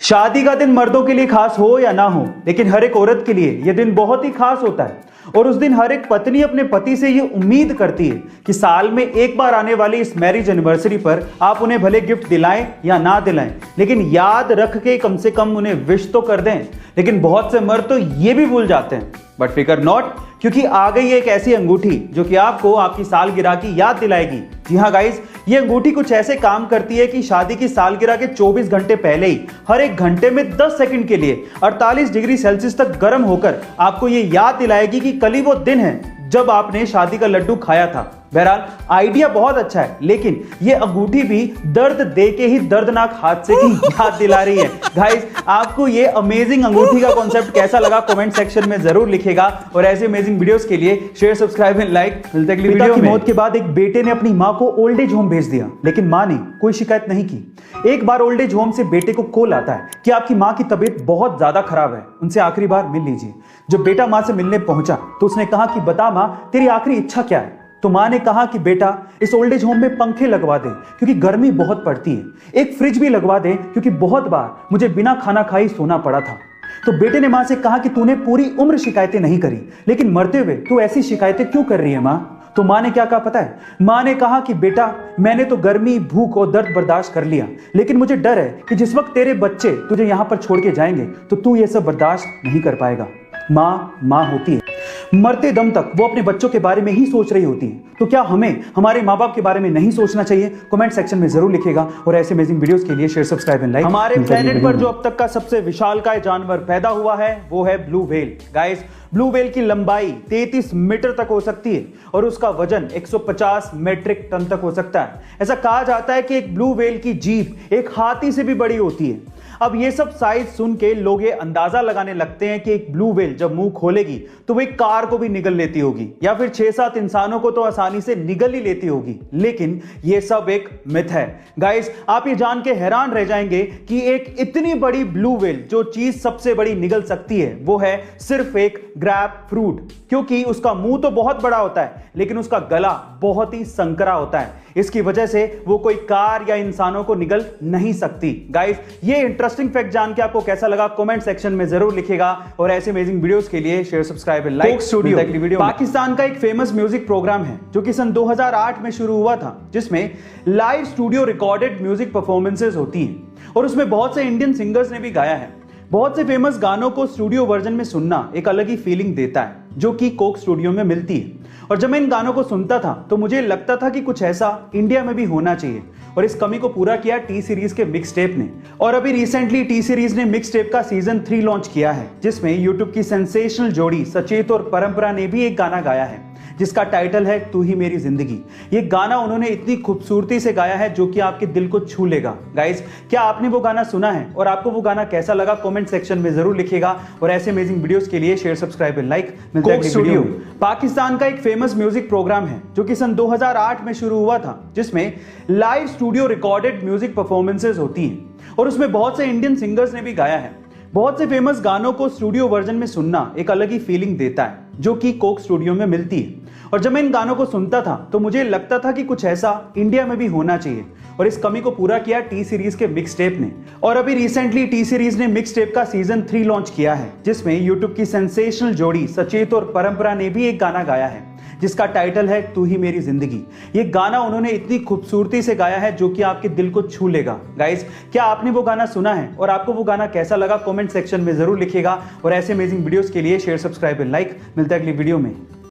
शादी का दिन मर्दों के लिए खास हो या ना हो, लेकिन हर एक औरत के लिए यह दिन बहुत ही खास होता है। और उस दिन हर एक पत्नी अपने पति से ये उम्मीद करती है कि साल में एक बार आने वाली इस मैरिज एनिवर्सरी पर आप उन्हें भले गिफ्ट दिलाएं या ना दिलाएं, लेकिन याद रख के कम से कम उन्हें विश तो कर दें। लेकिन बहुत से मर्द तो ये भी भूल जाते हैं, बट फिकर नॉट, क्योंकि आ गई एक ऐसी अंगूठी जो कि आपको आपकी सालगिरह की याद दिलाएगी। जी हाँ गाइस, ये अंगूठी कुछ ऐसे काम करती है कि शादी की सालगिरह के 24 घंटे पहले ही हर एक घंटे में 10 सेकंड के लिए 48 डिग्री सेल्सियस तक गर्म होकर आपको ये याद दिलाएगी कि कल ही वो दिन है जब आपने शादी का लड्डू खाया था। बहरहाल आइडिया बहुत अच्छा है, लेकिन ये अंगूठी भी दर्द दे के ही दर्दनाक हादसे की याद दिला रही है। गाइस, आपको ये अमेजिंग अंगूठी का कॉन्सेप्ट कैसा लगा कमेंट सेक्शन में जरूर लिखेगा। और ऐसे अमेजिंग वीडियोस के लिए शेयर, सब्सक्राइब एंड लाइक। मिलते हैं अगली वीडियो में। मौत के बाद एक बेटे ने अपनी मां को ओल्ड एज होम भेज दिया, लेकिन मां ने कोई शिकायत नहीं की। एक बार ओल्ड एज होम से बेटे को कॉल आता है कि आपकी मां की तबीयत बहुत ज्यादा खराब है, उनसे आखिरी बार मिल लीजिए। जब बेटा मां से मिलने पहुंचा तो उसने कहा कि बता मां, तेरी आखिरी इच्छा क्या है? तो मां ने कहा कि बेटा, इस ओल्ड एज होम में पंखे लगवा दे क्योंकि गर्मी बहुत पड़ती है। एक फ्रिज भी लगवा दे क्योंकि बहुत बार मुझे बिना खाना खाए सोना पड़ा था। तो बेटे ने मां से कहा कि तूने पूरी उम्र शिकायतें नहीं करी, लेकिन मरते हुए तू ऐसी शिकायतें क्यों कर रही है मां? तो मां ने क्या कहा पता है? मां ने कहा कि बेटा, मैंने तो गर्मी, भूख और दर्द बर्दाश्त कर लिया, लेकिन मुझे डर है कि जिस वक्त तेरे बच्चे तुझे यहां पर छोड़ के जाएंगे तो तू ये सब बर्दाश्त नहीं कर पाएगा। मां होती है, मरते दम तक वो अपने बच्चों के बारे में ही सोच रही होती है। तो क्या हमें हमारे माँ बाप के बारे में नहीं सोचना चाहिए? कमेंट सेक्शन में जरूर लिखेगा। और ऐसे अमेजिंग वीडियोस के लिए शेयर, सब्सक्राइब एंड लाइक। हमारे प्लेनेट पर जो अब तक का सबसे विशालकाय जानवर पैदा हुआ है वो है blue whale. Guys, blue whale की लंबाई 33 मीटर तक हो सकती है और उसका वजन 150 मीट्रिक टन तक हो सकता है। ऐसा कहा जाता है कि एक ब्लू व्हेल की जीभ एक हाथी से भी बड़ी होती है। अब ये सब साइज सुन के लोग ये अंदाजा लगाने लगते हैं कि एक ब्लू व्हेल जब मुंह खोलेगी तो वो एक कार को भी निगल लेती होगी, या फिर 6-7 इंसानों को तो आसानी से निगल ही लेती होगी। लेकिन ये सब एक मिथ है। गाइस, आप ये जान के हैरान रह जाएंगे कि एक इतनी बड़ी ब्लू व्हेल जो चीज सबसे बड़ी निगल सकती है वो है सिर्फ एक ग्रैप फ्रूट, क्योंकि उसका मुंह तो बहुत बड़ा होता है लेकिन उसका गला बहुत ही संकरा होता है। इसकी वजह से वो कोई कार या इंसानों को निगल नहीं सकती। गाइस, ये इंटरेस्टिंग फैक्ट जान के आपको कैसा लगा कमेंट सेक्शन में जरूर लिखेगा। और ऐसे अमेजिंग वीडियोस के लिए share, subscribe and like. Studio Pakistan का एक फेमस म्यूजिक प्रोग्राम है जो कि सन 2008 में शुरू हुआ था, जिसमें live studio recorded music performances होती हैं और उसमें बहुत से इंडियन सिंगर्स ने भी गाया है। बहुत से फेमस गानों को स्टूडियो वर्जन में सुनना एक अलग ही फीलिंग देता है जो कि कोक स्टूडियो में मिलती है। और जब मैं इन गानों को सुनता था तो मुझे लगता था कि कुछ ऐसा इंडिया में भी होना चाहिए, और इस कमी को पूरा किया टी सीरीज के मिक्स टेप ने। और अभी रिसेंटली टी सीरीज ने मिक्स टेप का सीजन 3 लॉन्च किया है, जिसमें यूट्यूब की सेंसेशनल जोड़ी सचेत और परंपरा ने भी एक गाना गाया है जिसका टाइटल है तू ही मेरी जिंदगी। ये गाना उन्होंने इतनी खूबसूरती से गाया है जो कि आपके दिल को छू लेगा। गाइस, क्या आपने वो गाना सुना है और आपको वो गाना कैसा लगा कमेंट सेक्शन में जरूर लिखेगा। और ऐसे अमेजिंग वीडियोस के लिए शेयर, सब्सक्राइब एंड लाइक। मिलते हैं अगली वीडियो में। पाकिस्तान का एक फेमस म्यूजिक प्रोग्राम है जो कि सन 2008 में शुरू हुआ था, जिसमें live studio recorded music performances होती हैं और उसमें बहुत से इंडियन सिंगर्स ने भी गाया है। बहुत से फेमस गानों को स्टूडियो वर्जन में सुनना एक अलग ही फीलिंग देता है जो कि कोक स्टूडियो में मिलती है। और जब मैं इन गानों को सुनता था तो मुझे लगता था कि कुछ ऐसा इंडिया में भी होना चाहिए, और इस कमी को पूरा किया टी सीरीज के मिक्स टेप ने। और अभी रिसेंटली टी सीरीज ने मिक्स टेप का सीजन 3 लॉन्च किया है, जिसमें यूट्यूब की सेंसेशनल जोड़ी सचेत और परंपरा ने भी एक गाना गाया है जिसका टाइटल है तू ही मेरी जिंदगी। ये गाना उन्होंने इतनी खूबसूरती से गाया है जो कि आपके दिल को छू लेगा। गाइस, क्या आपने वो गाना सुना है और आपको वो गाना कैसा लगा कमेंट सेक्शन में जरूर लिखेगा। और ऐसे अमेजिंग वीडियोस के लिए शेयर, सब्सक्राइब एंड लाइक। मिलते हैं अगली वीडियो में।